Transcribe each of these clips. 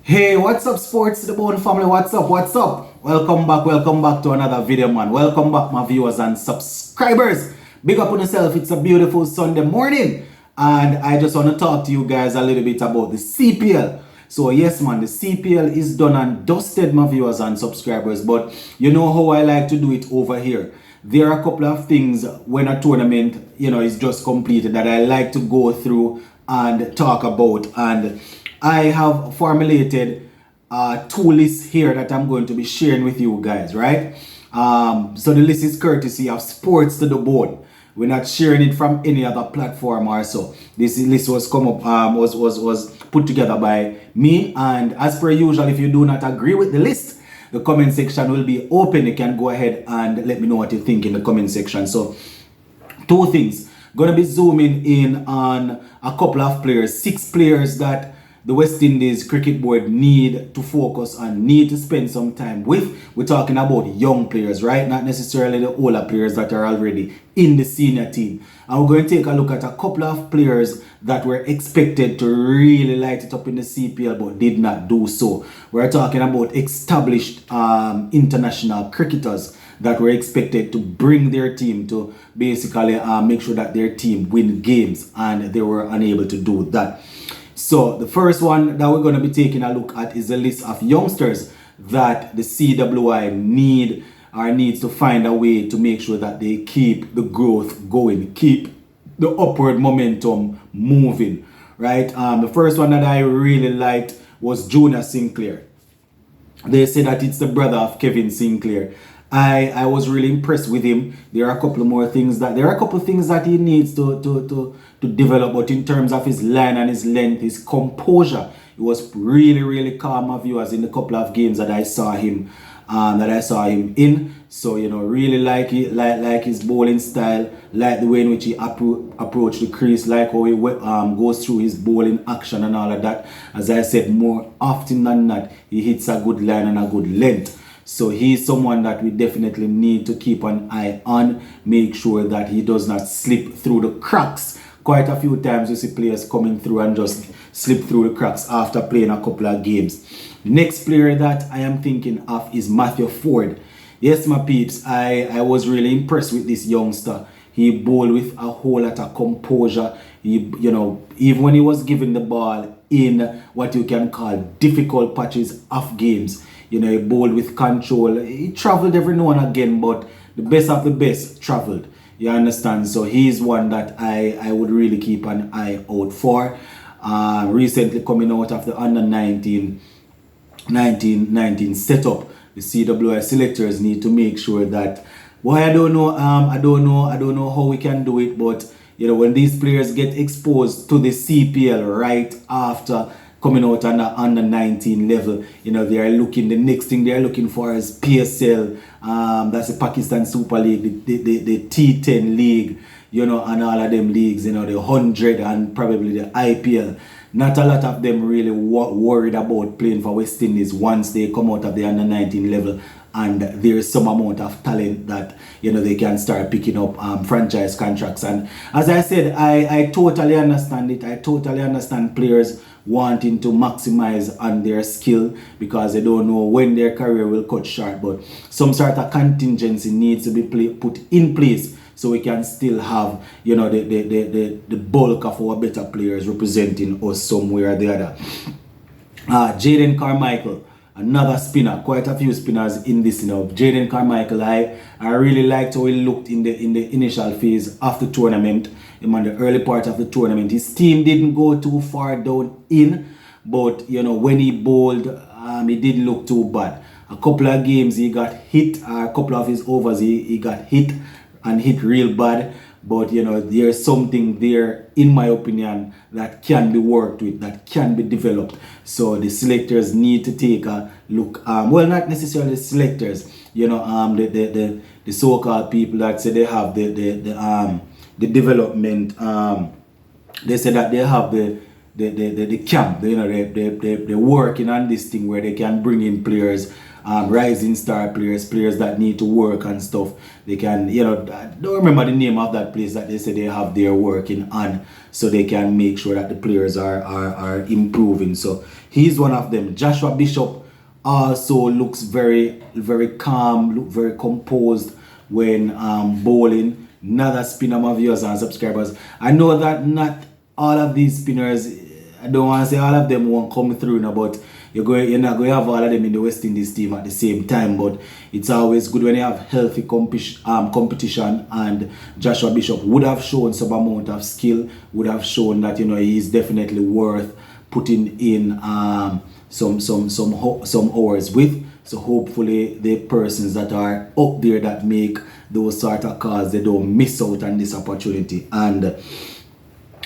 Hey, what's up, sports to the bone family? What's up? What's up? Welcome back to another video, man. Welcome back, my viewers and subscribers. Big up on yourself. It's a beautiful Sunday morning, and I just want to talk to you guys a little bit about the CPL. So yes, man, the CPL is done and dusted, my viewers and subscribers. But you know how I like to do it over here. There are a couple of things when a tournament, is just completed that I like to go through and talk about. And I have formulated two lists here that I'm going to be sharing with you guys, right? So the list is courtesy of Sports to the Bone. We're not sharing it from any other platform or so. This list was was put together by me, and as per usual, if you do not agree with the list, the comment section will be open. You can go ahead and let me know what you think in the comment section. So two things. Gonna be zooming in on a couple of players, 6 players that the West Indies Cricket Board need to focus on, need to spend some time with. We're talking about young players, right? Not necessarily the older players that are already in the senior team. And we're going to take a look at a couple of players that were expected to really light it up in the CPL but did not do so. We're talking about established international cricketers that were expected to bring their team to basically make sure that their team win games, and they were unable to do that. So the first one that we're going to be taking a look at is a list of youngsters that the CWI needs to find a way to make sure that they keep the growth going, keep the upward momentum moving, right? The first one that I really liked was Jonah Sinclair. They say that it's the brother of Kevin Sinclair. I was really impressed with him. There are a couple things that he needs to develop, but in terms of his line and his length, his composure, it was really calm, my viewers, in the couple of games that I saw him in. So really like his bowling style, like the way in which he approached the crease, like how he goes through his bowling action and all of that. As I said, more often than not, he hits a good line and a good length. So he's someone that we definitely need to keep an eye on, make sure that he does not slip through the cracks. Quite a few times you see players coming through and just slip through the cracks after playing a couple of games. The next player that I am thinking of is Matthew Ford. Yes, my peeps, I was really impressed with this youngster. He bowled with a whole lot of composure. Even when he was given the ball in what you can call difficult patches of games, he bowled with control. He traveled every now and again, but the best of the best traveled. You understand? So he's one that I would really keep an eye out for. Recently coming out of the under 19 setup, the CWI selectors need to make sure that. Well, I don't know how we can do it, but when these players get exposed to the CPL right after coming out on the under 19 level, the next thing they're looking for is PSL, that's the Pakistan Super League, the T10 league, and all of them leagues, the 100 and probably the IPL. Not a lot of them really worried about playing for West Indies once they come out of the under 19 level, and there's some amount of talent that they can start picking up franchise contracts. And as I said, I totally understand it. I totally understand players wanting to maximize on their skill because they don't know when their career will cut short, but some sort of contingency needs to be put in place so we can still have the bulk of our better players representing us somewhere or the other. Jaden Carmichael, another spinner, quite a few spinners in this. Jaden Carmichael, I really liked how he looked in the initial phase of the tournament. In the early part of the tournament, his team didn't go too far down in, but when he bowled, he didn't look too bad. A couple of games he got hit, a couple of his overs he got hit and hit real bad. But there's something there, in my opinion, that can be worked with, that can be developed. So the selectors need to take a look. Well, not necessarily the selectors, the so-called people that say they have the development. They say that they have the camp. They're working on this thing where they can bring in players, rising star players that need to work and stuff. They can, I don't remember the name of that place that they say they have their working on. so they can make sure that the players are improving. So he's one of them. Joshua Bishop also looks very, very calm, look very composed when bowling. Another spinner, my viewers and subscribers. I know that not all of these spinners, I don't want to say all of them won't come through now, but you're not going to have all of them in the West Indies team at the same time. But it's always good when you have healthy competition, and Joshua Bishop would have shown some amount of skill, would have shown that, you know, he's definitely worth putting in some hours with. So hopefully the persons that are up there that make those sort of calls, they don't miss out on this opportunity. And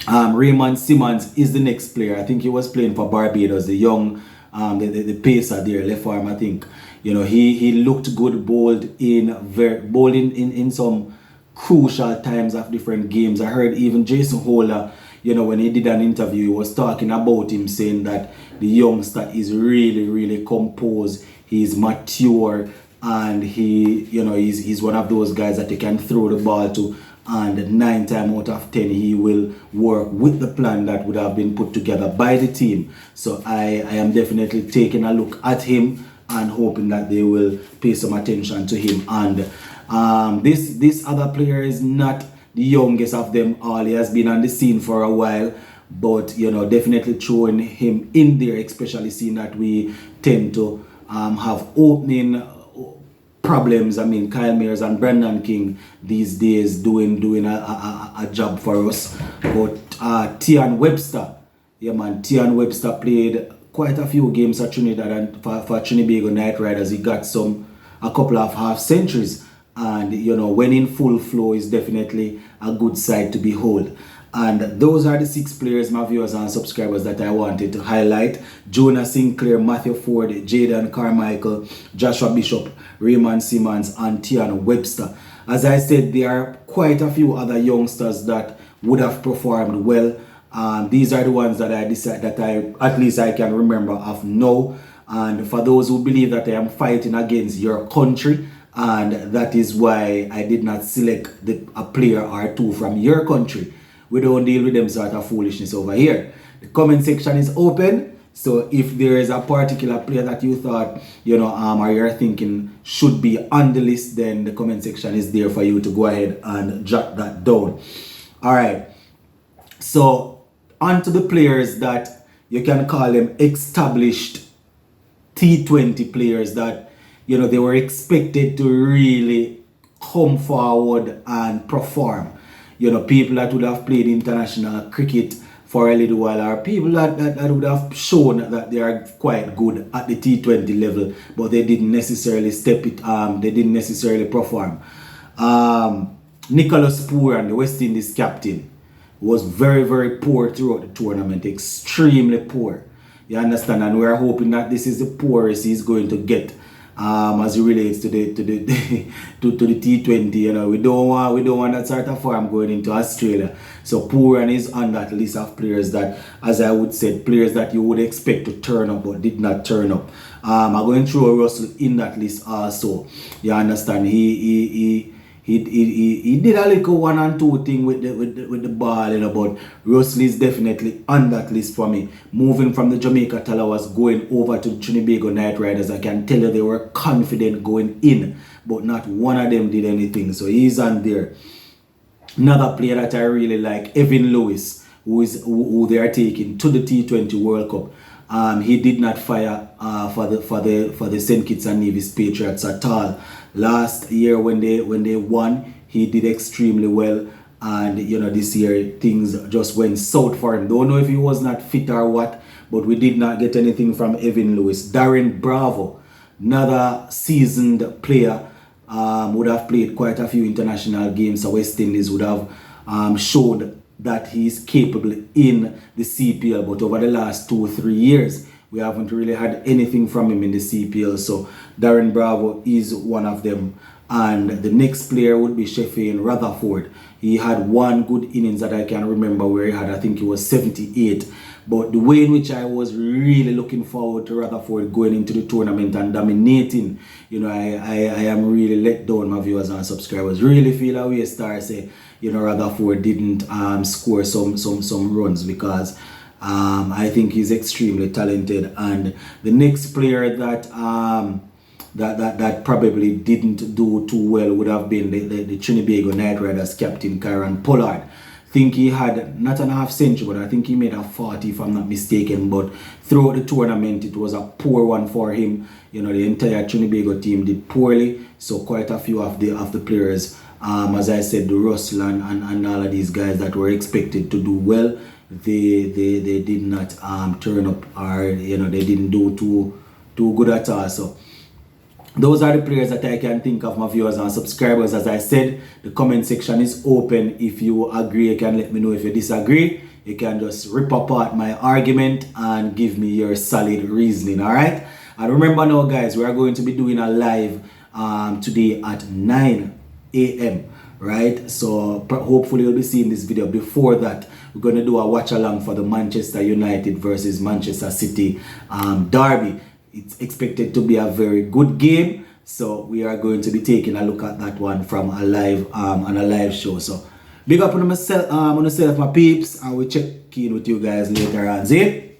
Raymond Simmons is the next player. I think he was playing for Barbados, the young the pacer there, left arm. I think, you know, he looked good, bowled in some crucial times of different games. I heard even Jason Holder, you know, when he did an interview, he was talking about him, saying that the youngster is really, really composed, he's mature, and he's one of those guys that you can throw the ball to, and 9 times out of 10 he will work with the plan that would have been put together by the team. So I am definitely taking a look at him and hoping that they will pay some attention to him. And this other player is not the youngest of them all. He has been on the scene for a while, but, you know, definitely throwing him in there, especially seeing that we tend to have opening problems. I mean, Kyle Mayers and Brendan King these days doing a job for us. But Tian Webster, yeah man, Tian Webster played quite a few games at Trinidad and for Trinidad Knight Riders. He got a couple of half centuries, and, you know, when in full flow is definitely a good sight to behold. And those are the 6 players, my viewers and subscribers, that I wanted to highlight. Jonah Sinclair, Matthew Ford, Jaden Carmichael, Joshua Bishop, Raymond Simmons, and Tian Webster. As I said, there are quite a few other youngsters that would have performed well. These are the ones that I decided that at least I can remember of now. And for those who believe that I am fighting against your country, and that is why I did not select a player or two from your country, we don't deal with them sort of foolishness over here. The comment section is open, so if there is a particular player that you thought, you know, or you're thinking should be on the list, then the comment section is there for you to go ahead and jot that down. All right, so on to the players that you can call them established T20 players that, you know, they were expected to really come forward and perform. You know, people that would have played international cricket for a little while, or people that would have shown that they are quite good at the T20 level, but they didn't necessarily they didn't necessarily perform. Nicholas Pooran, the West Indies captain, was very, very poor throughout the tournament, extremely poor. You understand? And we're hoping that this is the poorest he's going to get. As it relates to the T20, you know, we don't want that sort of form going into Australia. So Pooran is on that list of players that, as I would say, players that you would expect to turn up but did not turn up. I'm going to throw Russell in that list also. You understand? He did a little 1 and 2 thing with the ball, you know, but Russell is definitely on that list for me. Moving from the Jamaica Talawas, going over to the Trinidad Knight Riders, I can tell you they were confident going in, but not one of them did anything. So he's on there. Another player that I really like, Evan Lewis, who they are taking to the T20 World Cup. He did not fire for the St. Kitts and Nevis Patriots at all. Last year when they won, he did extremely well, and, you know, this year things just went south for him. Don't know if he was not fit or what, but we did not get anything from Evan Lewis. Darren Bravo, another seasoned player, would have played quite a few international games. So West Indies would have showed that he's capable in the CPL, but over the last 2 or 3 years we haven't really had anything from him in the CPL. So Darren Bravo is one of them. And the next player would be Sheffield Rutherford. He had one good innings that I can remember where he had, I think it was 78 But the way in which I was really looking forward to Rutherford going into the tournament and dominating, you know, I am really let down, my viewers and subscribers. Really feel away, Star say, you know, Rutherford didn't score some runs, because I think he's extremely talented. And the next player that that probably didn't do too well would have been the Trinidad Knight Riders captain Kieran Pollard. Think he had not an half century, but I think he made a 40 if I'm not mistaken. But throughout the tournament, it was a poor one for him. You know, the entire Trinidad team did poorly, so quite a few of the players, as I said, the Russell and all of these guys that were expected to do well, they did not turn up, or you know, they didn't do too good at all. So those are the players that I can think of, my viewers and subscribers. As I said, the comment section is open. If you agree, you can let me know. If you disagree, you can just rip apart my argument and give me your solid reasoning, all right? And remember now, guys, we are going to be doing a live today at 9 a.m. right? So hopefully you'll be seeing this video before that. We're going to do a watch along for the Manchester United versus Manchester City derby. It's expected to be a very good game, so we are going to be taking a look at that one from a live on a live show. So big up on myself, my peeps, and we'll check in with you guys later on. See?